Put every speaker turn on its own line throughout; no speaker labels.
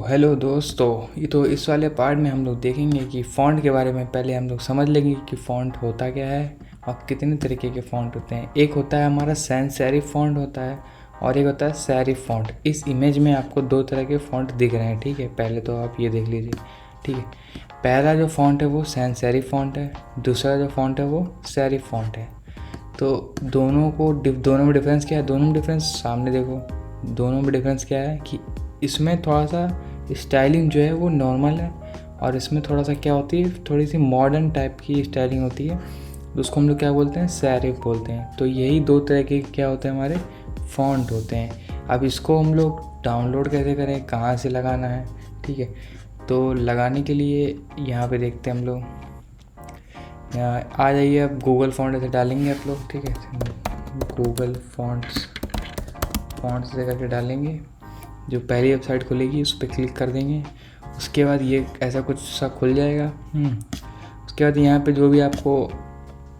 Hello दोस्तों, ये तो इस वाले पार्ट में हम लोग देखेंगे कि फ़ॉन्ट के बारे में पहले हम लोग समझ लेंगे कि फ़ॉन्ट होता क्या है और कितने तरीके के फ़ॉन्ट होते हैं। एक होता है हमारा सैंस सेरिफ फ़ॉन्ट होता है और एक होता है सेरिफ फ़ॉन्ट। इस इमेज में आपको दो तरह के फ़ॉन्ट दिख रहे हैं, ठीक है। पहले तो आप ये देख लीजिए, ठीक है। पहला जो फ़ॉन्ट है वो सैंस सेरिफ फ़ॉन्ट है, दूसरा जो फ़ॉन्ट है वो सेरिफ फ़ॉन्ट है। तो दोनों में डिफरेंस क्या है? दोनों में डिफरेंस सामने देखो। दोनों में डिफरेंस क्या है कि इसमें थोड़ा सा स्टाइलिंग जो है वो नॉर्मल है और इसमें थोड़ा सा क्या होती है, थोड़ी सी मॉडर्न टाइप की स्टाइलिंग होती है। तो उसको हम लोग क्या बोलते हैं? सेरिफ बोलते हैं। तो यही दो तरह के क्या होते हैं, हमारे फ़ॉन्ट होते हैं। अब इसको हम लोग डाउनलोड कैसे करें, कहाँ से लगाना है, ठीक है। तो लगाने के लिए यहाँ पे देखते हैं हम लोग, यहाँ आ जाइए। अब गूगल फ़ॉन्ट ऐसे डालेंगे आप लोग, ठीक है। गूगल फ़ॉन्ट्स से करके डालेंगे, जो पहली वेबसाइट खुलेगी उस पर क्लिक कर देंगे। उसके बाद ये ऐसा कुछ सा खुल जाएगा। उसके बाद यहाँ पे जो भी आपको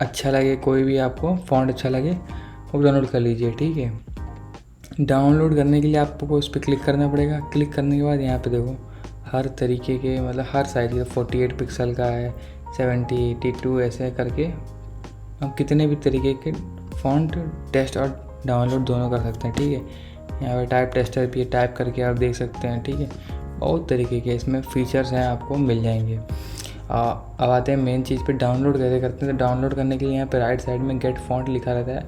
अच्छा लगे, कोई भी आपको फ़ॉन्ट अच्छा लगे वो डाउनलोड कर लीजिए, ठीक है। डाउनलोड करने के लिए आपको उस पर क्लिक करना पड़ेगा। क्लिक करने के बाद यहाँ पे देखो हर तरीके के, मतलब हर साइज के, 48 पिक्सल का है, 70, 82 ऐसे करके हम कितने भी तरीके के फ़ॉन्ट टेस्ट और डाउनलोड दोनों कर सकते हैं, ठीक है। यहाँ पे टाइप टेस्टर भी टाइप करके आप देख सकते हैं, ठीक है। बहुत तरीके के इसमें फ़ीचर्स हैं, आपको मिल जाएंगे। अब आते हैं मेन चीज़ पे, डाउनलोड कैसे करते हैं। तो डाउनलोड करने के लिए यहाँ पे राइट साइड में गेट फ़ॉन्ट लिखा रहता है,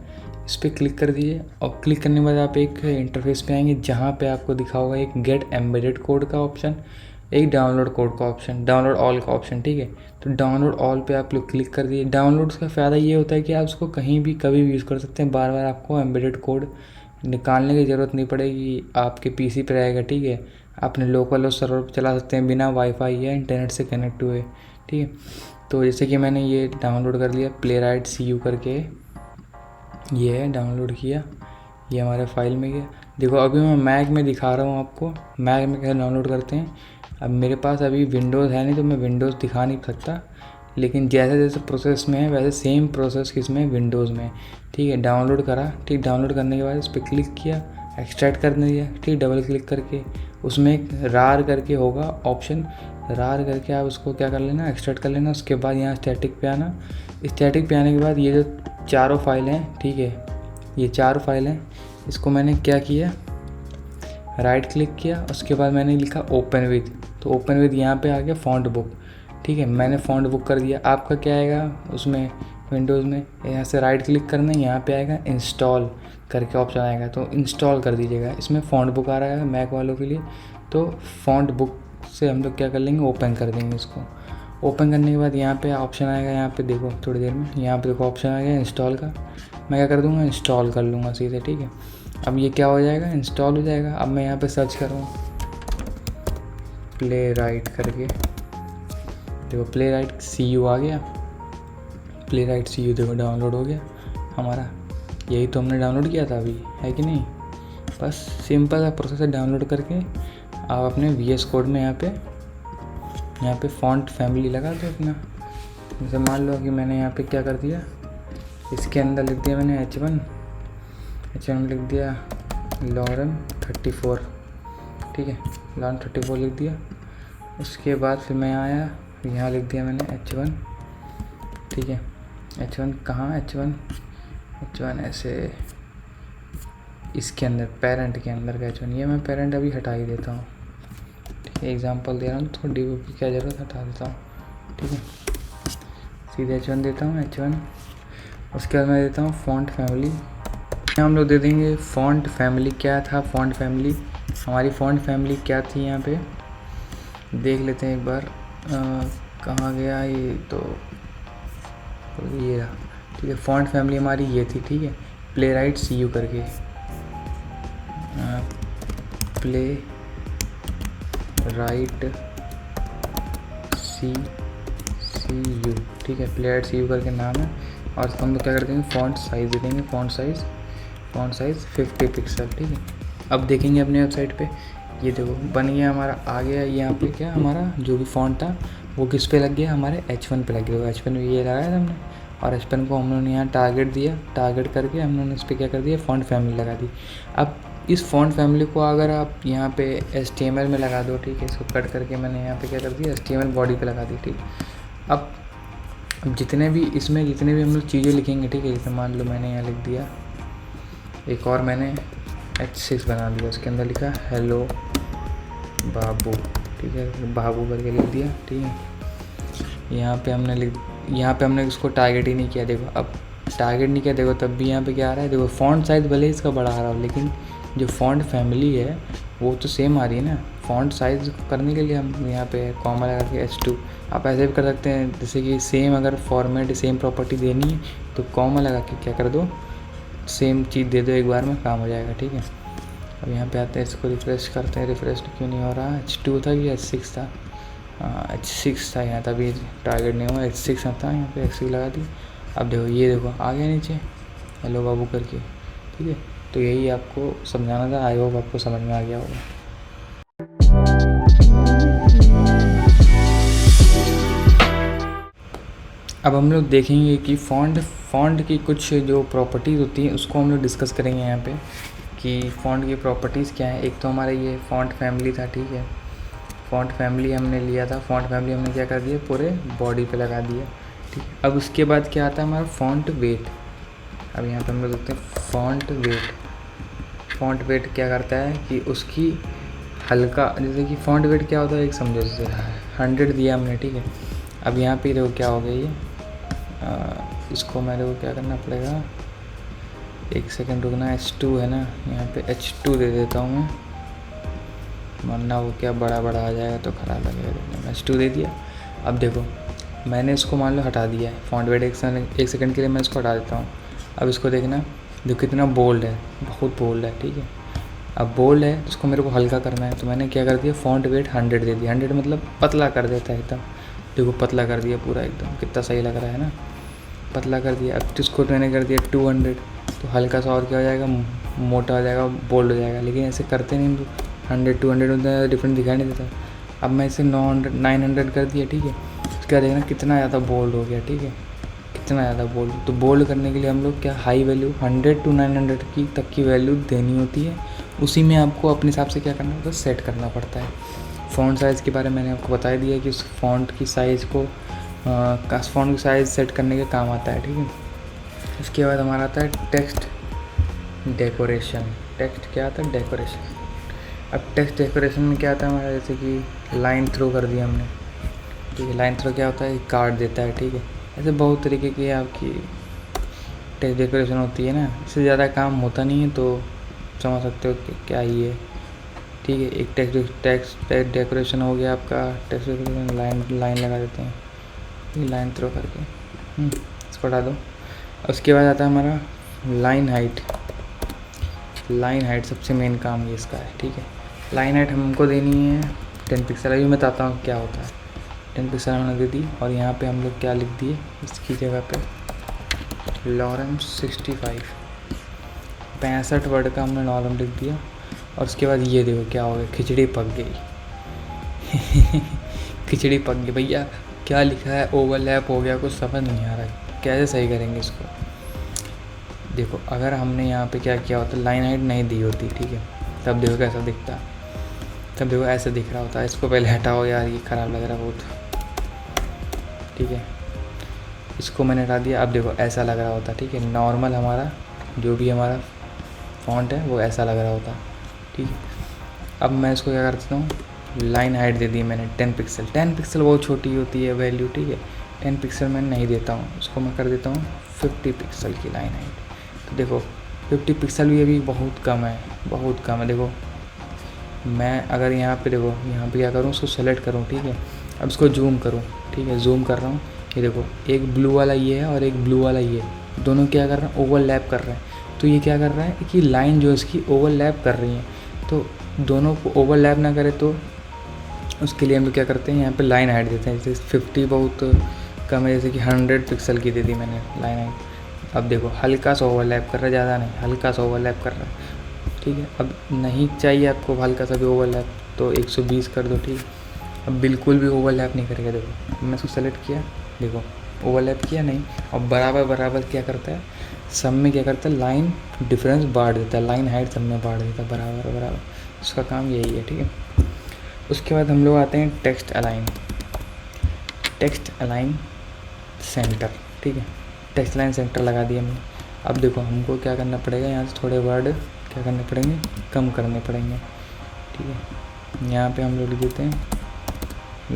इस पर क्लिक कर दीजिए। और क्लिक करने के बाद आप एक इंटरफेस पे आएंगे जहाँ पे आपको दिखा होगा एक गेट एम्बेडेड कोड का ऑप्शन, एक डाउनलोड कोड का ऑप्शन, डाउनलोड ऑल का ऑप्शन, ठीक है। तो डाउनलोड ऑल पे आप लोग क्लिक कर दिए। डाउनलोड्स का फ़ायदा ये होता है कि आप उसको कहीं भी कभी भी यूज़ कर सकते हैं। बार बार आपको एम्बेडेड कोड निकालने की ज़रूरत नहीं पड़ेगी, आपके पीसी पे रहेगा, ठीक है। अपने लोकल और सर्वर पर चला सकते हैं बिना वाईफाई या इंटरनेट से कनेक्ट हुए, ठीक है। तो जैसे कि मैंने ये डाउनलोड कर लिया, प्लेराइट CU करके ये है, डाउनलोड किया, ये हमारे फाइल में गया। देखो अभी मैं मैक में दिखा रहा हूँ आपको, मैक में कैसे डाउनलोड करते हैं। अब मेरे पास अभी विंडोज़ है नहीं तो मैं विंडोज़ दिखा नहीं सकता, लेकिन जैसे जैसे प्रोसेस में है वैसे सेम प्रोसेस किसमें, विंडोज़ में, ठीक है। डाउनलोड करा, ठीक। डाउनलोड करने के बाद इस पर क्लिक किया, एक्सट्रैक्ट करने दिया, ठीक। डबल क्लिक करके उसमें एक रार करके होगा ऑप्शन, रार करके आप उसको क्या कर लेना, एक्सट्रैक्ट कर लेना। उसके बाद यहाँ स्टैटिक पे आना। स्टैटिक पे आने के बाद ये जो चारों फाइल हैं, ठीक है, ये चार फाइल हैं, इसको मैंने क्या किया, राइट क्लिक किया। उसके बाद मैंने लिखा ओपन विद, तो ओपन विद यहाँ पे आ गया फ़ॉन्ट बुक, ठीक है। मैंने फ़ॉन्ट बुक कर दिया। आपका क्या आएगा उसमें, विंडोज़ में यहाँ से राइट क्लिक करना, यहाँ पे आएगा इंस्टॉल करके ऑप्शन आएगा, तो इंस्टॉल कर दीजिएगा। इसमें फ़ॉन्ट बुक आ रहा है मैक वालों के लिए, तो फ़ॉन्ट बुक से हम लोग क्या कर लेंगे, ओपन कर देंगे इसको। ओपन करने के बाद यहाँ पे ऑप्शन आएगा, यहाँ पे देखो थोड़ी देर में यहाँ पे देखो ऑप्शन आ गया इंस्टॉल का। मैं क्या कर दूँगा, इंस्टॉल कर लूँगा सीधे, ठीक है। अब ये क्या हो जाएगा, इंस्टॉल हो जाएगा। अब मैं यहाँ पे सर्च करूँ प्लेराइट करके, देखो प्लेराइट CU आ गया, प्लेराइट CU देखो डाउनलोड हो गया हमारा। यही तो हमने डाउनलोड किया था अभी, है कि नहीं। बस सिंपल सा प्रोसेस है। डाउनलोड करके आप अपने VS कोड में यहाँ पे फ़ॉन्ट फैमिली लगा दो अपना। जैसे मान लो कि मैंने यहाँ पे क्या कर दिया, इसके अंदर लिख दिया मैंने H1 में लिख दिया लॉरम 34, ठीक है, लॉरम 34 लिख दिया। उसके बाद फिर मैं आया, यहाँ लिख दिया मैंने H1, ठीक है। H1 कहाँ, H1 ऐसे इसके अंदर, पेरेंट के अंदर का H1, ये मैं पेरेंट अभी हटा ही देता हूँ, ठीक है। एग्जांपल दे रहा हूँ तो DOP की क्या ज़रूरत, हटा देता हूँ, ठीक है। सीधे H1 देता हूँ, H1। उसके बाद मैं देता हूँ फ़ॉन्ट फैमिली। हम लोग दे देंगे फ़ॉन्ट फैमिली। क्या था फ़ॉन्ट फैमिली, हमारी फ़ॉन्ट फैमिली क्या थी, यहाँ पे देख लेते हैं एक बार। कहाँ गया ये, तो ये रहा, ठीक है। फ़ॉन्ट फैमिली हमारी ये थी, ठीक है, प्लेराइट CU करके, प्ले राइट CU, ठीक है, प्लेराइट CU करके नाम है। और हम लोग क्या कर देंगे, फ़ॉन्ट साइज़ दे देंगे, फ़ॉन्ट साइज़ 50 पिक्सल, ठीक है। अब देखेंगे अपने वेबसाइट पे, ये देखो बन गया हमारा, आ गया यहाँ पे क्या, हमारा जो भी फ़ॉन्ट था वो किस पे लग गया, हमारे H1 पे लग गया। H1 पे ये लगाया था हमने, और H1 को हम लोगों ने यहाँ टारगेट दिया, टारगेट करके हम लोगों ने इस पर क्या कर दिया, फ़ॉन्ट फैमिली लगा दी। अब इस फ़ॉन्ट फैमिली को अगर आप यहाँ पे HTML में लगा दो, ठीक है, इसको कट करके मैंने यहाँ पे क्या कर दिया, HTML बॉडी पे लगा दी, ठीक। अब जितने भी हम लोग चीज़ें लिखेंगे, ठीक है, जैसे मान लो मैंने यहाँ लिख दिया एक और, मैंने H6 बना दिया, उसके अंदर लिखा हेलो बाबू, ठीक है, बाबू करके लिख दिया, ठीक है। यहाँ पे हमने इसको टारगेट ही नहीं किया। देखो, अब टारगेट नहीं किया, देखो तब भी यहाँ पे क्या आ रहा है, देखो फ़ॉन्ट साइज़ भले ही इसका बड़ा आ रहा हो, लेकिन जो फ़ॉन्ट फैमिली है वो तो सेम आ रही है ना। फ़ॉन्ट साइज़ करने के लिए हम यहाँ पे कॉमा लगा के H2, आप ऐसे भी कर सकते हैं, जैसे कि सेम अगर फॉर्मेट सेम प्रॉपर्टी देनी है तो कॉमा लगा के क्या कर दो, सेम चीज़ दे दो, एक बार में काम हो जाएगा, ठीक है। अब यहाँ पे आते हैं, इसको रिफ़्रेश करते हैं, रिफ़्रेश क्यों नहीं हो रहा, H2 था कि H6 था, H6 था यहाँ, तभी टारगेट नहीं हुआ, H6 था, यहाँ पे H6 लगा दी। अब देखो, ये देखो आ गया नीचे हेलो बाबू करके, ठीक है। तो यही आपको समझाना था, आई होप आपको समझ में आ गया होगा। अब हम लोग देखेंगे कि फ़ॉन्ट की कुछ जो प्रॉपर्टीज़ होती हैं उसको हम लोग डिस्कस करेंगे यहाँ पे, कि फ़ॉन्ट की प्रॉपर्टीज़ क्या है। एक तो हमारा ये फ़ॉन्ट फैमिली था, ठीक है, फ़ॉन्ट फैमिली हमने लिया था, फ़ॉन्ट फैमिली हमने क्या कर दिया, पूरे बॉडी पे लगा दिया, ठीक है। अब उसके बाद क्या आता है हमारा फ़ॉन्ट वेट। अब यहाँ पे हम लोग देखते हैं फ़ॉन्ट वेट क्या करता है कि उसकी हल्का, जैसे कि फ़ॉन्ट वेट क्या होता है, एक समझो, जैसे 100 दिया हमने, ठीक है। अब यहाँ पे देखो क्या हो गया, ये इसको मेरे को क्या करना पड़ेगा, एक सेकंड रुकना, H2 है ना, यहाँ पे H2 दे देता हूँ मैं, वरना वो क्या बड़ा आ जाएगा तो ख़राब लगेगा देखने में। H2 दे दिया। अब देखो मैंने इसको मान लो हटा दिया है, फ़ॉन्ट वेट एक सेकंड के लिए मैं इसको हटा देता हूँ। अब इसको देखना, देखो कितना बोल्ड है, बहुत बोल्ड है, ठीक है। अब बोल्ड है तो इसको मेरे को हल्का करना है, तो मैंने क्या कर दिया, फ़ॉन्ट वेट 100 दे दिया। 100 मतलब पतला कर देता है एकदम, देखो पतला कर दिया पूरा एकदम, कितना सही लग रहा है ना, पतला कर दिया। अब इसको मैंने कर दिया 200, तो हल्का सा और क्या हो जाएगा, मोटा हो जाएगा, बोल्ड हो जाएगा। लेकिन ऐसे करते नहीं, तो 100-200 में डिफरेंट दिखाई नहीं देता। अब मैं इसे 900 कर दिया, ठीक है। उसका देखना कितना ज़्यादा बोल्ड हो गया, ठीक है, कितना ज़्यादा बोल्ड। तो बोल्ड करने के लिए हम लोग क्या, हाई वैल्यू 100 to 900 की तक की वैल्यू देनी होती है, उसी में आपको अपने हिसाब से क्या करना होता है, सेट करना पड़ता है। फ़ॉन्ट साइज़ के बारे में मैंने आपको बता दिया कि उस फ़ॉन्ट की साइज़ को फ़ॉन्ट की साइज़ सेट करने के काम आता है, ठीक है। इसके बाद हमारा आता है टेक्स्ट डेकोरेशन। टेक्स्ट क्या आता है, डेकोरेशन। अब टेक्स्ट डेकोरेशन में क्या आता है हमारा, जैसे कि लाइन थ्रो कर दिया हमने, ठीक है। लाइन थ्रो क्या होता है, कार्ड देता है, ठीक है। ऐसे बहुत तरीके की आपकी टेक्स्ट डेकोरेशन होती है ना, इससे ज़्यादा काम होता नहीं है, तो समझ सकते हो कि क्या ही है, ठीक है। एक टेक्स्ट डेकोरेशन हो गया आपका, टेक्स्ट डेकोरेशन लाइन लगा देते हैं, ये लाइन थ्रो करके इसको हटा दो। उसके बाद आता है हमारा लाइन हाइट। लाइन हाइट सबसे मेन काम ये इसका है, ठीक है। लाइन हाइट हमको देनी है 10 पिक्सल। अभी मैं बताता हूँ क्या होता है। 10 पिक्सल हमने दे दी, और यहाँ पे हम लोग क्या लिख दिए, इसकी जगह पे लॉरम 65 वर्ड का हमने लॉरम लिख दिया। और उसके बाद ये देखो क्या हो गया, खिचड़ी पक गई खिचड़ी पक गई भैया, क्या लिखा है, ओवरलैप हो गया, कुछ समझ नहीं आ रहा है, कैसे सही करेंगे इसको। देखो अगर हमने यहाँ पे क्या किया होता, लाइन हाइट नहीं दी होती, ठीक है, तब देखो कैसा दिखता, तब देखो ऐसे दिख रहा होता है। इसको पहले हटाओ यार, ये ख़राब लग रहा है बहुत, ठीक है। इसको मैंने हटा दिया। अब देखो ऐसा लग रहा होता, ठीक है। नॉर्मल हमारा जो भी हमारा फ़ॉन्ट है वो ऐसा लग रहा होता, ठीक है। अब मैं इसको क्या करता हूँ, लाइन हाइट दे दी मैंने 10 पिक्सल। 10 पिक्सल बहुत छोटी होती है वैल्यू, ठीक है। 10 पिक्सल मैं नहीं देता हूँ, उसको मैं कर देता हूँ 50 पिक्सल की लाइन हाइट। तो देखो 50 पिक्सल भी अभी बहुत कम है, बहुत कम है। देखो मैं अगर यहाँ पे देखो, यहाँ पे क्या करूँ, उसको सेलेक्ट करूँ, ठीक है। अब इसको जूम करूँ, ठीक है, जूम कर रहा हूँ। ये देखो एक ब्लू वाला ये है और एक ब्लू वाला ये, दोनों क्या कर रहे हैं, ओवरलैप कर रहे हैं। तो ये क्या कर रहा है कि लाइन जो इसकी ओवरलैप कर रही है, तो दोनों को ओवरलैप ना करे तो उसके लिए हम लोग क्या करते हैं, यहाँ पे लाइन हाइट देते हैं। जैसे 50 बहुत कम है, जैसे कि 100 पिक्सल की दे दी मैंने लाइन हाइट। अब देखो हल्का सा ओवरलैप कर रहा है, ज़्यादा नहीं, हल्का सा ओवरलैप कर रहा है, ठीक है। अब नहीं चाहिए आपको हल्का सा भी ओवरलैप, तो 120 कर दो, ठीक है। अब बिल्कुल भी ओवरलैप नहीं करेगा। देखो मैं इसको सेलेक्ट किया, देखो ओवरलैप किया नहीं, और बराबर क्या करता है, सब में क्या करता है, लाइन डिफरेंस बांट देता है, लाइन हाइट सब में बांट देता है बराबर बराबर। उसका काम यही है, ठीक है। उसके बाद हम लोग आते हैं text align, text align centre, ठीक है। टेक्स्ट अलाइन सेंटर लगा दिया हमने। अब देखो हमको क्या करना पड़ेगा, यहाँ से थोड़े वर्ड क्या करने पड़ेंगे, कम करने पड़ेंगे, ठीक है। यहाँ पे हम लोग लिख देते हैं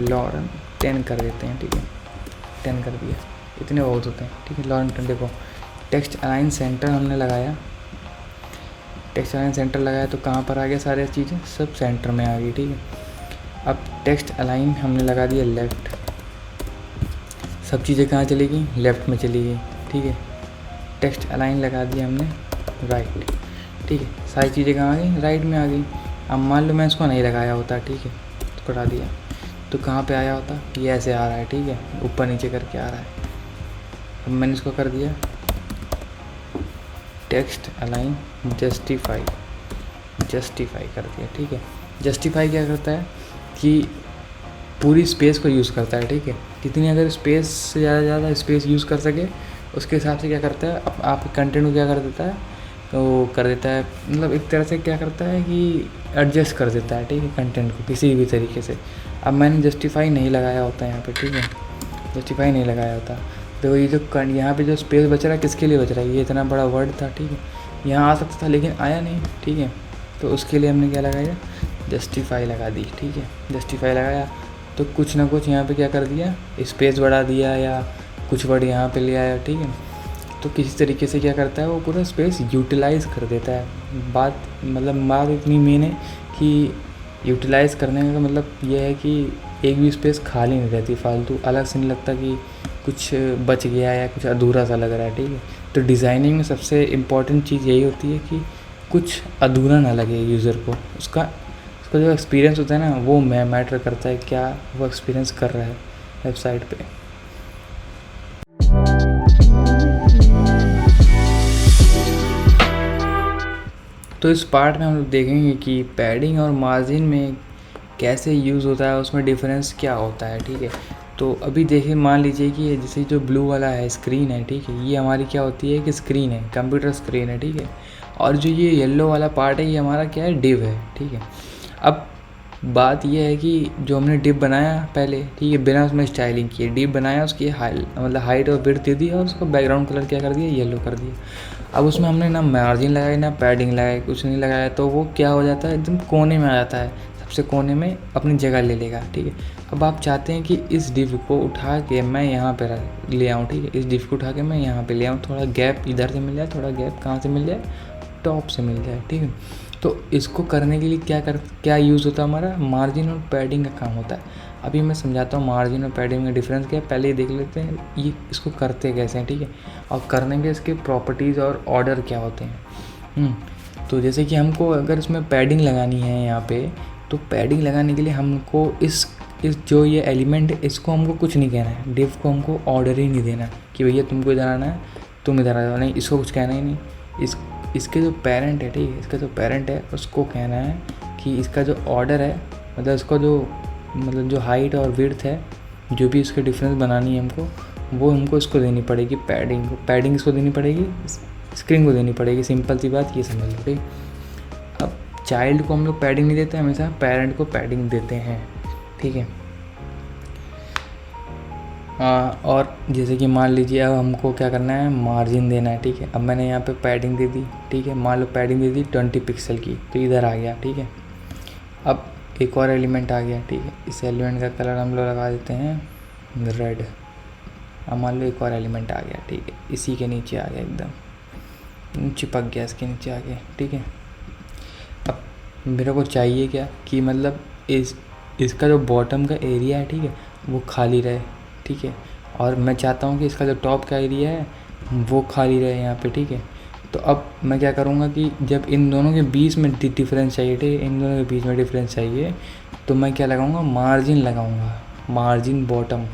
लॉरेन 10 कर देते हैं, ठीक है। 10 कर दिया, इतने बहुत होते हैं, ठीक है। लॉरेन 10। देखो टेक्स्ट अलाइन सेंटर हमने लगाया, टेक्स्ट अलाइन सेंटर लगाया तो कहाँ पर आ गया, सारी चीज़ें सब सेंटर में आ गई, ठीक है। अब टेक्स्ट अलाइन हमने लगा दिया लेफ़्ट, सब चीज़ें कहाँ चली गई, लेफ़्ट में चली गई, ठीक है। टेक्स्ट अलाइन लगा दिया हमने राइट, ठीक है। सारी चीज़ें कहाँ आ गई, राइट में आ गई। अब मान लो मैं इसको नहीं लगाया होता, ठीक है, तो कटा दिया, तो कहाँ पे आया होता, ये ऐसे आ रहा है, ठीक है, ऊपर नीचे करके आ रहा है। अब मैंने इसको कर दिया टेक्स्ट अलाइन जस्टिफाई, जस्टिफाई कर दिया, ठीक है। जस्टिफाई क्या करता है कि पूरी स्पेस को यूज़ करता है, ठीक है। कितनी अगर स्पेस से ज़्यादा स्पेस यूज़ कर सके उसके हिसाब से क्या करता है, आप कंटेंट को क्या कर देता है, तो कर देता है, मतलब एक तरह से क्या करता है कि एडजस्ट कर देता है, ठीक है, कंटेंट को किसी भी तरीके से। अब मैंने जस्टिफाई नहीं लगाया होता यहाँ पे, ठीक है, जस्टिफाई नहीं लगाया होता, तो ये जो यहाँ पे जो स्पेस बच रहा है किसके लिए बच रहा है, ये इतना बड़ा वर्ड था, ठीक है, यहाँ आ सकता था लेकिन आया नहीं, ठीक है। तो उसके लिए हमने क्या लगाया, जस्टिफाई लगा दी, ठीक है। जस्टिफाई लगाया तो कुछ ना कुछ यहाँ पे क्या कर दिया, स्पेस बढ़ा दिया या कुछ वर्ड यहाँ पे ले आया, ठीक है। तो किसी तरीके से क्या करता है, वो पूरा स्पेस यूटिलाइज़ कर देता है। बात इतनी मेन है कि यूटिलाइज़ करने का मतलब ये है कि एक भी स्पेस खाली नहीं रहती फालतू, अलग से नहीं लगता कि कुछ बच गया या कुछ अधूरा सा लग रहा है, ठीक है। तो डिज़ाइनिंग में सबसे इम्पॉर्टेंट चीज़ यही होती है कि कुछ अधूरा ना लगे यूज़र को, उसका जो एक्सपीरियंस होता है ना वो मैटर करता है, क्या वो एक्सपीरियंस कर रहा है वेबसाइट पे। तो इस पार्ट में हम लोग देखेंगे कि पैडिंग और मार्जिन में कैसे यूज़ होता है, उसमें डिफरेंस क्या होता है, ठीक है। तो अभी देखिए, मान लीजिए कि जैसे जो ब्लू वाला है स्क्रीन है, ठीक है, ये हमारी क्या होती है कि स्क्रीन है, कंप्यूटर स्क्रीन है, ठीक है। और जो ये येलो वाला पार्ट है ये हमारा क्या है, डिव है, ठीक है। अब बात यह है कि जो हमने डिव बनाया पहले, ठीक है, बिना उसमें स्टाइलिंग किए डिव बनाया, उसकी हाइट और विड्थ दे दी और उसको बैकग्राउंड कलर क्या कर दिया, येलो कर दिया। अब उसमें हमने ना मार्जिन लगाई ना पैडिंग लगाई, कुछ नहीं लगाया, तो वो क्या हो जाता है, एकदम कोने में आ जाता है, सबसे कोने में अपनी जगह ले लेगा, ठीक है। अब आप चाहते हैं कि इस डिव को उठा के मैं यहाँ पे ले आऊँ, ठीक है, इस डिव को उठा के मैं यहाँ पे ले आऊँ, थोड़ा गैप इधर से मिल जाए, थोड़ा गैप कहाँ से मिल जाए, टॉप से मिल जाए, ठीक है। तो इसको करने के लिए क्या यूज़ होता है, हमारा मार्जिन और पैडिंग का काम होता है। अभी मैं समझाता हूँ मार्जिन और पैडिंग में डिफरेंस क्या है, पहले ही देख लेते हैं ये इसको करते कैसे हैं, ठीक है, और करने के इसके प्रॉपर्टीज़ और ऑर्डर क्या होते हैं। तो जैसे कि हमको अगर इसमें पैडिंग लगानी है यहाँ पे, तो पैडिंग लगाने के लिए हमको इस जो ये एलिमेंट है इसको हमको कुछ नहीं कहना है, डिव को हमको ऑर्डर ही नहीं देना कि भैया तुमको इधर आना है, तुम इधर आ जाओ, नहीं, इसको कुछ कहना ही नहीं। इसके जो पेरेंट है, ठीक है, इसका जो पेरेंट है उसको कहना है कि इसका जो ऑर्डर है, मतलब इसका जो हाइट और विड्थ है, जो भी इसके डिफरेंस बनानी है हमको, वो हमको इसको देनी पड़ेगी, पैडिंग इसको देनी पड़ेगी, स्क्रीन को देनी पड़ेगी, सिंपल सी बात, ये समझ लो, ठीक। अब चाइल्ड को हम लोग पैडिंग नहीं देते, हमेशा पेरेंट को पैडिंग देते हैं, ठीक है। और जैसे कि मान लीजिए अब हमको क्या करना है, मार्जिन देना है, ठीक है। अब मैंने यहाँ पे पैडिंग दे दी, ठीक है, मान लो पैडिंग दे दी 20 पिक्सल की, तो इधर आ गया, ठीक है। अब एक और एलिमेंट आ गया, ठीक है, इस एलिमेंट का कलर हम लोग लगा देते हैं रेड। अब मान लो एक और एलिमेंट आ गया, ठीक है, इसी के नीचे आ गया, एकदम चिपक गया, इसके नीचे आ गया, ठीक है। अब मेरे को चाहिए क्या कि मतलब इसका जो बॉटम का एरिया है, ठीक है, वो खाली रहे, ठीक है, और मैं चाहता हूँ कि इसका जो टॉप का एरिया है वो खाली रहे यहाँ पे, ठीक है। तो अब मैं क्या करूँगा कि जब इन दोनों के बीच में डिफरेंस चाहिए, ठीक है, इन दोनों के बीच में डिफरेंस चाहिए, तो मैं क्या लगाऊँगा, मार्जिन लगाऊँगा, मार्जिन बॉटम,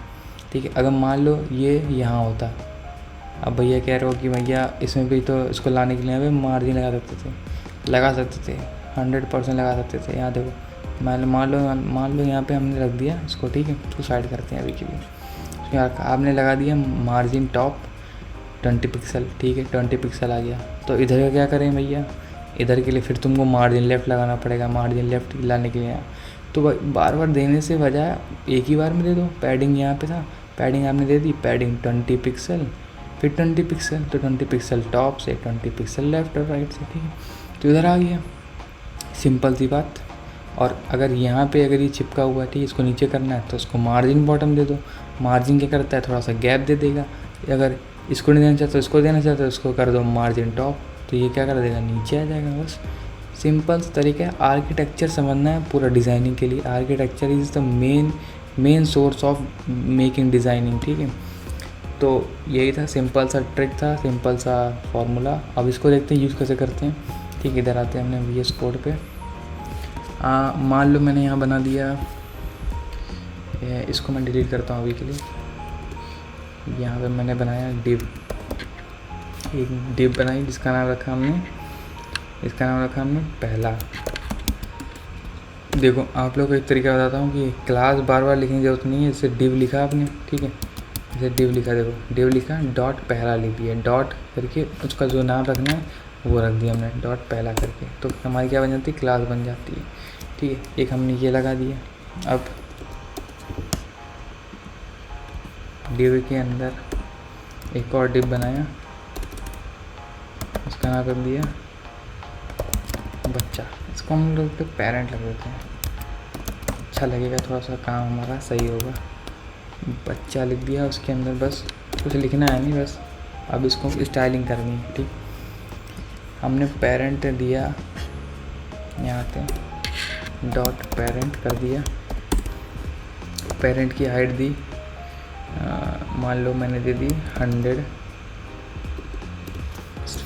ठीक है। अगर मान लो ये यहाँ होता, अब भैया कह रहे हो कि भैया इसमें भी तो इसको लाने के लिए यहाँ पे मार्जिन लगा सकते थे 100% लगा सकते थे। यहाँ देखो, मान लो यहाँ पे हमने रख दिया इसको, ठीक है, इसको साइड करते हैं अभी के लिए। आपने लगा दिया मार्जिन टॉप, 20 पिक्सल, ठीक है 20 पिक्सल आ गया। तो इधर का क्या करें भैया, इधर के लिए फिर तुमको मार्जिन लेफ़्ट लगाना पड़ेगा, मार्जिन लेफ़्ट लाने के लिए तो बार बार देने से बजाय एक ही बार में दे दो। पैडिंग यहाँ पे था, पैडिंग आपने दे दी, पैडिंग 20 पिक्सल, फिर 20 पिक्सल, तो 20 पिक्सल टॉप से, 20 पिक्सल लेफ़्ट और राइट से, ठीक है। तो इधर आ गया, सिंपल सी बात। और अगर यहाँ पे अगर ये चिपका हुआ है, ठीक है, इसको नीचे करना है तो उसको मार्जिन बॉटम दे दो। मार्जिन क्या करता है, थोड़ा सा गैप दे देगा। अगर इसको नहीं देना चाहते तो इसको देना चाहते तो इसको कर दो मार्जिन टॉप, तो ये क्या कर देगा, नीचे आ जाएगा। बस सिंपल सा तरीका है। आर्किटेक्चर समझना है पूरा डिज़ाइनिंग के लिए। Architecture is the main source of making designing, ठीक है। तो यही था, सिंपल सा ट्रिक था, सिंपल सा फार्मूला। अब इसको देखते हैं यूज़ कैसे करते हैं, ठीक है। इधर आते हैं हमने VS कोड पे। मान लो मैंने यहाँ बना दिया, इसको मैं डिलीट करता हूँ अभी के लिए। यहाँ पे मैंने बनाया डिव, एक डिव बनाई जिसका नाम रखा हमने, इसका नाम रखा हमने पहला। देखो आप लोग को एक तरीका बताता हूँ कि क्लास बार बार लिखने की जरूरत नहीं है। जैसे डिव लिखा आपने, ठीक है, जैसे डिव लिखा, देखो डिव लिखा, डॉट पहला लिख दिया, डॉट करके उसका जो नाम रखना है वो रख दिया हमने, डॉट पहला करके। तो हमारी क्या बन जाती है, क्लास बन जाती है, ठीक है। एक हमने ये लगा दिया। अब डिव के अंदर एक और डिव बनाया, उसका नाम रख दिया बच्चा। इसको हम लोग तो पेरेंट लग देते हैं, अच्छा लगेगा, थोड़ा सा काम हमारा सही होगा। बच्चा लिख दिया, उसके अंदर बस कुछ लिखना है नहीं, बस अब इसको स्टाइलिंग करनी है, ठीक। हमने पेरेंट दिया, यहाँ पे डॉट पेरेंट कर दिया। पेरेंट की हाइट दी, मान लो मैंने दे दी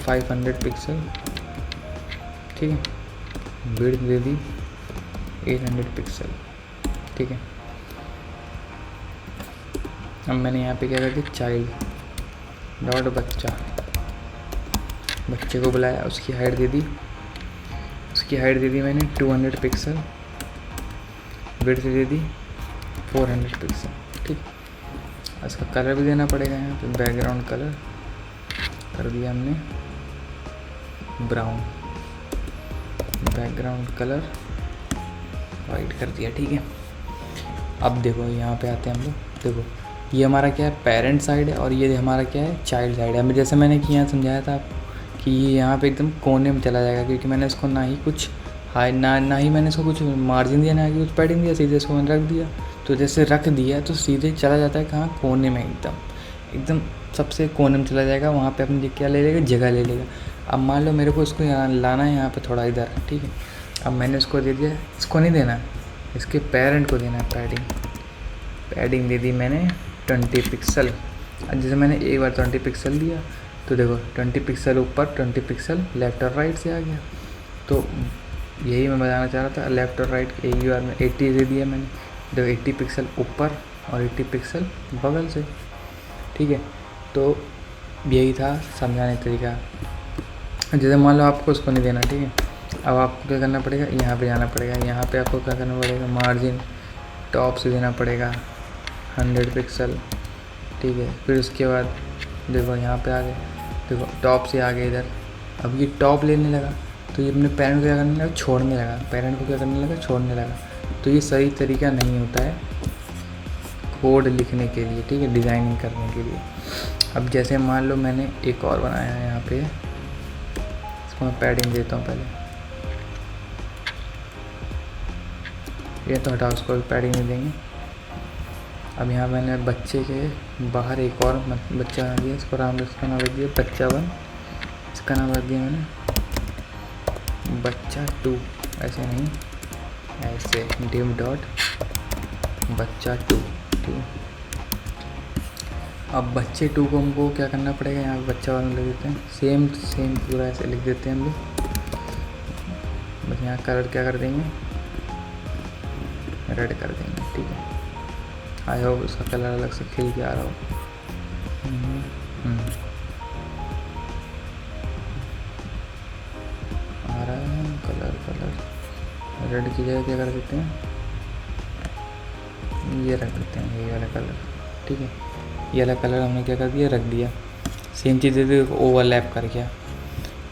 500 पिक्सल, ठीक है। विड्थ दे दी 800 पिक्सल, ठीक है। अब मैंने यहाँ पे क्या कर दिया, चाइल्ड डॉट बच्चा, बच्चे को बुलाया, उसकी हाइट दे दी, उसकी हाइट दे दी मैंने 200 पिक्सल, विड्थ दे दी 400 पिक्सल, ठीक। इसका कलर भी देना पड़ेगा, यहाँ पे बैकग्राउंड कलर कर दिया हमने ब्राउन, बैकग्राउंड कलर वाइट कर दिया, ठीक है। अब देखो यहाँ पे आते हैं हम लोग, देखो ये हमारा क्या है, पेरेंट साइड है, और ये हमारा क्या है, चाइल्ड साइड है। जैसे मैंने कि यहाँ समझाया था कि ये यहाँ पे एकदम कोने में चला जाएगा, क्योंकि मैंने इसको ना ही कुछ हाई ना ही मैंने इसको कुछ मार्जिन दिया, ना ही कुछ पैडिंग दिया, सीधे इसको मैंने रख दिया। तो जैसे रख दिया तो सीधे चला जाता है कहाँ, कोने में, एकदम सबसे कोने में चला जाएगा। वहाँ पे अपनी क्या ले लेगा, जगह ले लेगा। अब मान लो मेरे को इसको यहाँ लाना है, यहाँ पे थोड़ा इधर, ठीक है। अब मैंने इसको दे दिया, इसको नहीं देना, इसके पेरेंट को देना है पैडिंग दे दी मैंने 20 पिक्सल। अब जैसे मैंने एक बार 20 पिक्सल दिया, तो देखो 20 पिक्सल ऊपर, 20 पिक्सल लेफ़्ट और राइट से आ गया। तो यही मैं बताना चाह रहा था, लेफ़्ट और राइट एक ही बार में 80 दे दिया मैंने, देखो 80 पिक्सल ऊपर और 80 पिक्सल बगल से, ठीक है। तो यही था समझाने का तरीका। जैसे मान लो आपको उसको नहीं देना, ठीक है। अब आपको क्या करना पड़ेगा, यहाँ पे जाना पड़ेगा, यहाँ पे आपको क्या करना पड़ेगा, मार्जिन टॉप से देना पड़ेगा 100 पिक्सल, ठीक है। फिर उसके बाद देखो यहाँ पे आ गए, देखो टॉप से आ गए इधर। अब ये टॉप लेने लगा, तो ये अपने पेरेंट को क्या करने लगा, छोड़ने लगा, पेरेंट को क्या करने लगा, छोड़ने लगा। तो ये सही तरीका नहीं होता है कोड लिखने के लिए, ठीक है, डिज़ाइनिंग करने के लिए। अब जैसे मान लो मैंने एक और बनाया है यहाँ पे, इसको मैं पैडिंग देता हूँ पहले, ये तो हटाओ, उसको भी पैडिंग नहीं देंगे। अब यहाँ मैंने बच्चे के बाहर एक और बच्चा बना दिया, इसको इसका नाम रख दिया बच्चा 1, इसका नाम रख दिया मैंने बच्चा 2, ऐसे नहीं, ऐसे डिव डॉट बच्चा 2, ठीक है। अब बच्चे 2 को हमको क्या करना पड़ेगा, यहाँ पे बच्चा 1 लिख देते हैं, सेम पूरा ऐसे लिख देते हैं हम लोग। बस यहाँ कलर क्या कर देंगे, रेड कर देंगे, ठीक है। आई होप उसका कलर अलग से खिल के आ रहा हो। आ रहा है कलर रेड की जगह क्या कर देते हैं, ये रख देते हैं, ये वाला कलर, ठीक है। ये वाला कलर हमने क्या कर दिया, रख दिया। सेम चीज़ दे दी, ओवरलैप कर गया,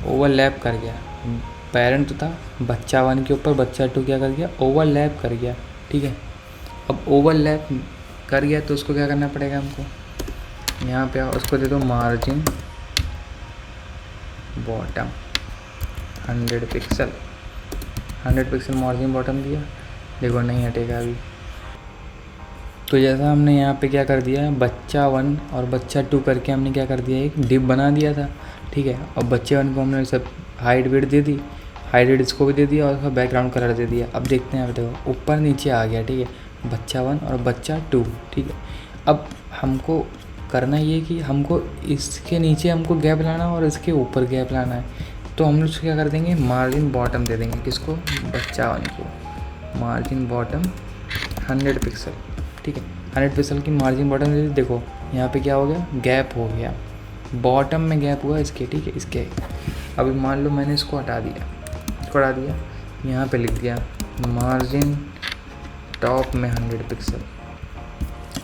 ओवरलैप कर गया। पेरेंट तो था, बच्चा 1 के ऊपर बच्चा 2 क्या कर गया, ओवरलैप कर गया, ठीक है। अब ओवरलैप कर गया तो उसको क्या करना पड़ेगा हमको, यहाँ पे उसको दे दो margin bottom 100 pixel, 100 pixel margin bottom दिया, देखो नहीं हटेगा अभी। तो जैसा हमने यहाँ पे क्या कर दिया, बच्चा 1 और बच्चा 2 करके हमने क्या कर दिया, एक डिप बना दिया था, ठीक है। और बच्चे 1 को हमने सब हाइट वेट दे दी, हाइट वेट इसको भी दे दिया और उसका बैकग्राउंड कलर दे दिया। अब देखते हैं, देखो ऊपर नीचे आ गया, ठीक है, बच्चा 1 और बच्चा 2, ठीक है। अब हमको करना ये कि हमको इसके नीचे हमको गैप लाना और इसके ऊपर गैप लाना है। तो हम लोग क्या कर देंगे, मार्जिन बॉटम दे देंगे, किसको, बच्चा 1 को मार्जिन बॉटम 100 पिक्सल, ठीक है। 100 पिक्सल की मार्जिन बॉटम दे दी। देखो यहाँ पे क्या हो गया, गैप हो गया, बॉटम में गैप हुआ इसके, ठीक है, इसके। अभी मान लो मैंने इसको हटा दिया, इसको हटा दिया, यहाँ पे लिख दिया मार्जिन टॉप में 100 पिक्सल,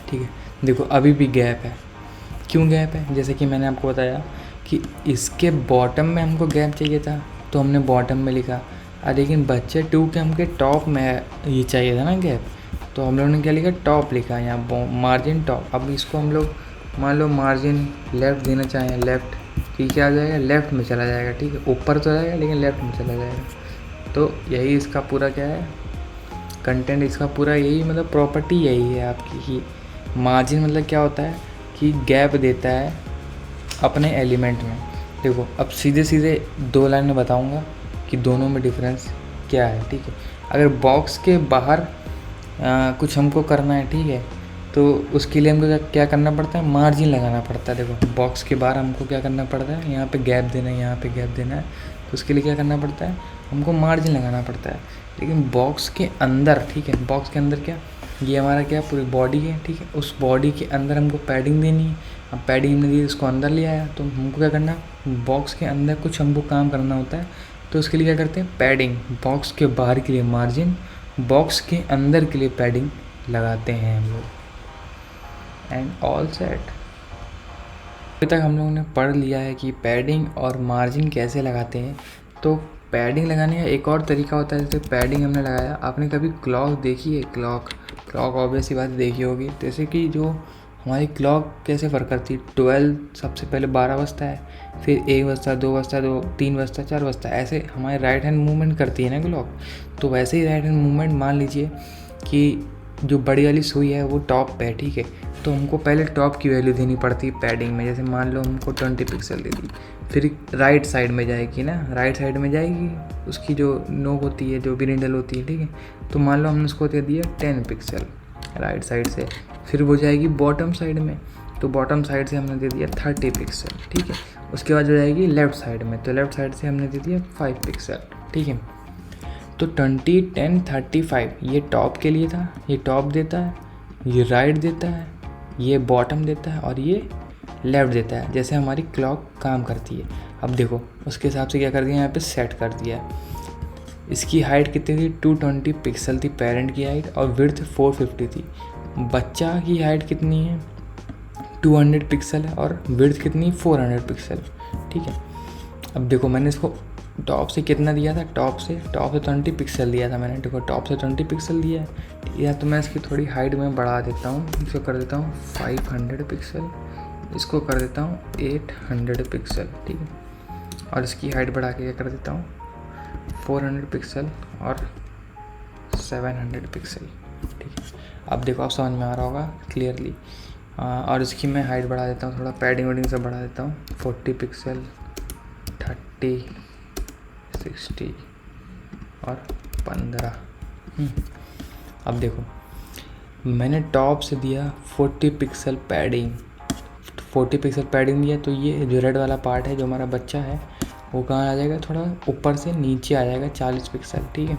ठीक है। देखो अभी भी गैप है, क्यों गैप है, जैसे कि मैंने आपको बताया कि इसके बॉटम में हमको गैप चाहिए था तो हमने बॉटम में लिखा, लेकिन बच्चे 2 के हमके टॉप में ये चाहिए था ना गैप, तो हम लोगों ने क्या लिखा, टॉप लिखा यहाँ, मार्जिन टॉप। अब इसको हम लोग मान लो मार्जिन लेफ़्ट देना चाहें, लेफ़्ट की क्या आ जाएगा, लेफ़्ट में चला जाएगा, ठीक है, ऊपर तो जाएगा लेकिन लेफ़्ट में चला जाएगा। तो यही इसका पूरा क्या है, कंटेंट इसका पूरा यही, मतलब प्रॉपर्टी यही है आपकी कि मार्जिन मतलब क्या होता है कि गैप देता है अपने एलिमेंट में। देखो अब सीधे सीधे 2 लाइन में बताऊंगा कि दोनों में डिफरेंस क्या है, ठीक है। अगर बॉक्स के बाहर कुछ हमको करना है, ठीक है, तो उसके लिए हमको क्या करना पड़ता है, मार्जिन लगाना पड़ता है। देखो बॉक्स के बाहर हमको क्या करना पड़ता है, यहाँ पे गैप देना है, यहाँ पे गैप देना है, तो उसके लिए क्या करना पड़ता है, हमको मार्जिन लगाना पड़ता है। लेकिन बॉक्स के अंदर, ठीक है, बॉक्स के अंदर क्या, ये हमारा क्या पूरी बॉडी है, ठीक है, उस बॉडी के अंदर हमको पैडिंग देनी है। अब पैडिंग हमने दी, इसको अंदर ले आया, तो हमको क्या करना, बॉक्स के अंदर कुछ हमको काम करना होता है, तो उसके लिए क्या करते हैं, पैडिंग, बॉक्स के बाहर के लिए मार्जिन, बॉक्स के अंदर के लिए पैडिंग लगाते हैं हम लोग, एंड ऑल सेट। अभी तक हम लोगों ने पढ़ लिया है कि पैडिंग और मार्जिन कैसे लगाते हैं। तो पैडिंग लगाने का एक और तरीका होता है, जैसे पैडिंग हमने लगाया, आपने कभी क्लॉक देखी है, क्लॉक ऑब्वियस ही बात देखी होगी, जैसे कि जो हमारी क्लॉक कैसे वर्क करती है, 12 सबसे पहले 12 बजता है, फिर 1 बजता, 2 बजता, 3 बजता, 4 बजता, ऐसे हमारे राइट हैंड मूवमेंट करती है ना क्लॉक। तो वैसे ही राइट हैंड मूवमेंट, मान लीजिए कि जो बड़ी वाली सुई है वो टॉप पे है, ठीक है, तो हमको पहले टॉप की वैल्यू देनी पड़ती है पैडिंग में। जैसे मान लो हमको 20 पिक्सल दे दी, फिर राइट साइड में जाएगी ना, राइट साइड में जाएगी, उसकी जो नोक होती है, जो भी निडल होती है, ठीक है, तो मान लो हमने उसको दे दिया 10 पिक्सल राइट साइड से, फिर वो जाएगी बॉटम साइड में, तो बॉटम साइड से हमने दे दिया 30 पिक्सल, ठीक है। उसके बाद हो जाएगी लेफ़्ट साइड में, तो लेफ़्ट साइड से हमने दे दिया 5 पिक्सल, ठीक है। तो 20, 10, 35 ये टॉप के लिए था, ये टॉप देता है, ये राइट देता है, ये बॉटम देता है और ये लेफ़्ट देता है, जैसे हमारी क्लॉक काम करती है। अब देखो उसके हिसाब से क्या कर दिया, यहाँ पे सेट कर दिया। इसकी हाइट कितनी थी, 220 पिक्सल थी पेरेंट की हाइट, और विड्थ 450 थी। बच्चा की हाइट कितनी है, 200 पिक्सल है, और विड्थ कितनी, 400 पिक्सल, ठीक है। अब देखो मैंने इसको टॉप से कितना दिया था, टॉप से 20 पिक्सल दिया था मैंने, देखो टॉप से 20 पिक्सल दिया है, या तो मैं इसकी थोड़ी हाइट में बढ़ा देता हूँ, इसको कर देता हूँ 500 पिक्सल, इसको कर देता हूँ 800 पिक्सल, ठीक है, और इसकी हाइट बढ़ा के क्या कर देता हूँ 400 पिक्सल और 700 पिक्सल, ठीक है। अब देखो आप समझ में आ रहा होगा क्लियरली। और इसकी मैं हाइट बढ़ा देता हूँ, थोड़ा पैडिंग वेडिंग सब बढ़ा देता हूँ, 40 पिक्सल, 30, 60 और 15। अब देखो मैंने टॉप से दिया 40 पिक्सल पैडिंग, 40 पिक्सल पैडिंग दिया, तो ये जो रेड वाला पार्ट है जो हमारा बच्चा है वो कहाँ आ जाएगा, थोड़ा ऊपर से नीचे आ जाएगा 40 पिक्सल, ठीक है।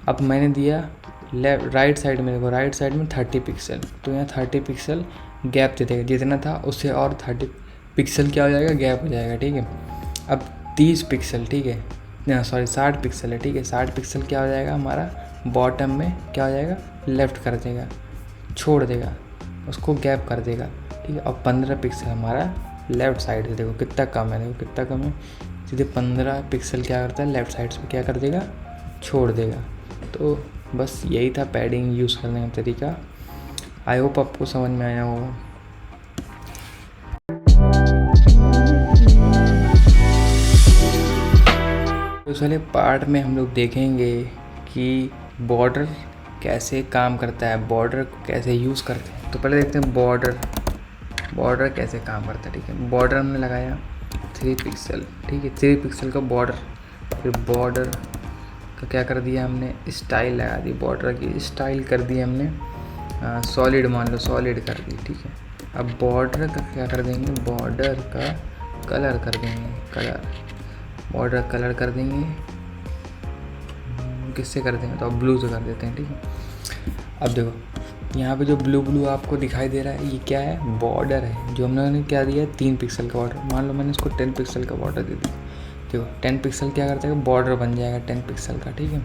अब मैंने दिया राइट साइड में, देखो राइट साइड में 30 पिक्सल, तो यहाँ 30 पिक्सल गैप दे देगा, जितना था उससे और 30 पिक्सल क्या हो जाएगा, गैप हो जाएगा, ठीक है। अब 30 पिक्सल, ठीक है, ना सॉरी 60 पिक्सल है, ठीक है, 60 पिक्सल क्या हो जाएगा हमारा बॉटम में, क्या हो जाएगा, लेफ़्ट कर देगा, छोड़ देगा, उसको गैप कर देगा, ठीक है। और 15 पिक्सल हमारा लेफ़्ट साइड से, देखो कितना कम है, देखो कितना कम है। सीधे 15 पिक्सल क्या करता है, लेफ़्ट साइड से क्या कर देगा, छोड़ देगा। तो बस यही था पैडिंग यूज़ करने का तरीका। आई होप आपको समझ में आया होगा। तो इस वाले पार्ट में हम लोग देखेंगे कि बॉर्डर कैसे काम करता है, बॉर्डर को कैसे यूज़ करते हैं। तो पहले देखते हैं बॉर्डर कैसे काम करता है। ठीक है, बॉर्डर हमने लगाया 3 पिक्सल, ठीक है, 3 पिक्सल का बॉर्डर। फिर बॉर्डर का क्या कर दिया हमने, स्टाइल लगा दी, बॉर्डर की स्टाइल कर दी हमने सॉलिड, मान लो सॉलिड कर दी। ठीक है, अब बॉर्डर का क्या कर देंगे, बॉर्डर का कलर कर देंगे, बॉर्डर कलर कर देंगे। किससे कर देंगे, तो अब ब्लू से कर देते हैं। ठीक है, अब देखो यहाँ पे जो ब्लू आपको दिखाई दे रहा है, ये क्या है, बॉर्डर है जो हमने क्या दिया है, 3 पिक्सल का बॉर्डर। मान लो मैंने इसको 10 पिक्सल का बॉर्डर दे दिया। देखो 10 पिक्सल क्या करता है, बॉर्डर बन जाएगा 10 पिक्सल का। ठीक है,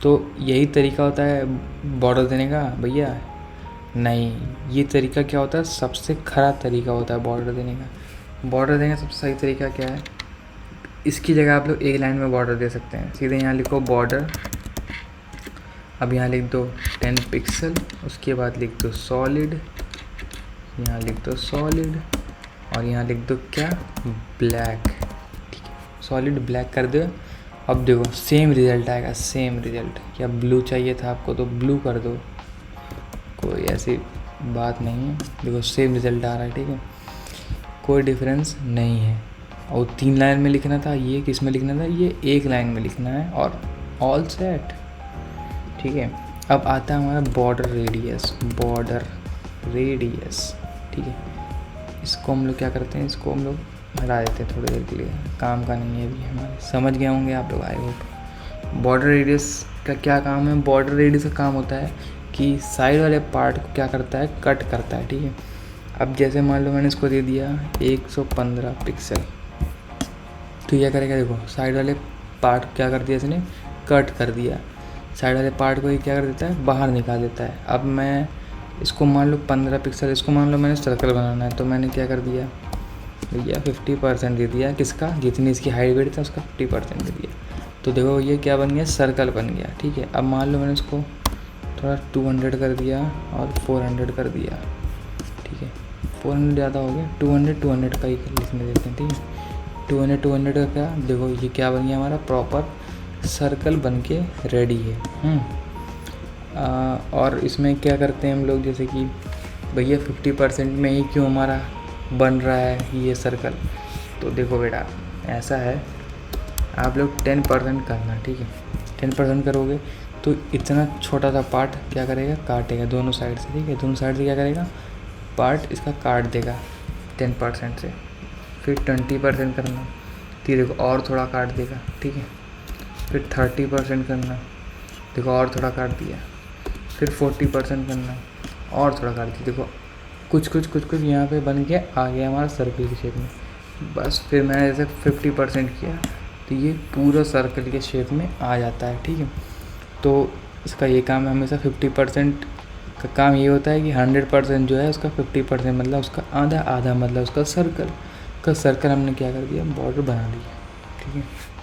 तो यही तरीका होता है बॉर्डर देने का भैया? नहीं, ये तरीका क्या होता है, सबसे ख़राब तरीका होता है बॉर्डर देने का। बॉर्डर देने का सबसे सही तरीका क्या है, इसकी जगह आप लोग एक लाइन में बॉर्डर दे सकते हैं। सीधे यहाँ लिखो बॉर्डर, अब यहाँ लिख दो 10 पिक्सल, उसके बाद लिख दो सॉलिड, यहाँ लिख दो सॉलिड, और यहाँ लिख दो क्या, ब्लैक। ठीक है, सॉलिड ब्लैक कर दो। अब देखो सेम रिज़ल्ट आएगा, सेम रिज़ल्ट। क्या ब्लू चाहिए था आपको, तो ब्लू कर दो, कोई ऐसी बात नहीं है। देखो सेम रिज़ल्ट आ रहा है। ठीक है, कोई डिफरेंस नहीं है। और 3 लाइन में लिखना था, ये किस में लिखना था, ये 1 लाइन में लिखना है, और ऑल सेट। ठीक है, अब आता है हमारा बॉर्डर रेडियस, ठीक है, इसको हम लोग क्या करते हैं, इसको हम लोग हटा देते हैं थोड़ी देर के लिए, काम का नहीं है अभी हमारे। समझ गए होंगे आप लोग, आई होप। बॉर्डर रेडियस का क्या काम है, बॉर्डर रेडियस का काम होता है कि साइड वाले पार्ट को क्या करता है, कट करता है। ठीक है, अब जैसे मान लो मैंने इसको दे दिया 115 पिक्सल, तो क्या करेगा, देखो साइड वाले पार्ट क्या कर दिया इसने, कट कर दिया। साइड वाले पार्ट को ये क्या कर देता है, बाहर निकाल देता है। अब मैं इसको मान लो 15 पिक्सल, इसको मान लो मैंने सर्कल बनाना है, तो मैंने क्या कर दिया भैया, 50% दे दिया। किसका, जितनी इसकी हाइट वेट था उसका 50% दे दिया। तो देखो ये क्या बन गया, सर्कल बन गया। ठीक है, अब मान लो मैंने इसको थोड़ा 200 कर दिया और 400 कर दिया। ठीक है, 400 ज़्यादा हो गया, 200 का ही लिखने देते हैं। ठीक है, 200 का क्या, देखो ये क्या बन गया, हमारा प्रॉपर सर्कल बन के रेडी है। और इसमें क्या करते हैं हम लोग, जैसे कि भैया 50% में ही क्यों हमारा बन रहा है ये सर्कल, तो देखो बेटा ऐसा है, आप लोग 10% करना। ठीक है, 10% करोगे तो इतना छोटा सा पार्ट क्या करेगा, काटेगा दोनों साइड से। ठीक है, दोनों साइड से क्या करेगा, पार्ट इसका काट देगा 10% से। फिर 20% करना, तो देखो और थोड़ा काट देगा। ठीक है, फिर 30% करना, देखो और थोड़ा काट दिया। फिर 40% करना, और थोड़ा काट दिया। देखो कुछ यहाँ पे बन के आ गया हमारा सर्कल की शेप में। बस फिर मैंने जैसे 50% किया तो ये पूरा सर्कल के शेप में आ जाता है। ठीक है, तो इसका ये काम है, हमेशा 50% का काम ये होता है कि 100% जो है उसका 50% मतलब उसका आधा मतलब उसका सर्कल हमने क्या कर दिया, बॉर्डर बना दिया। ठीक है।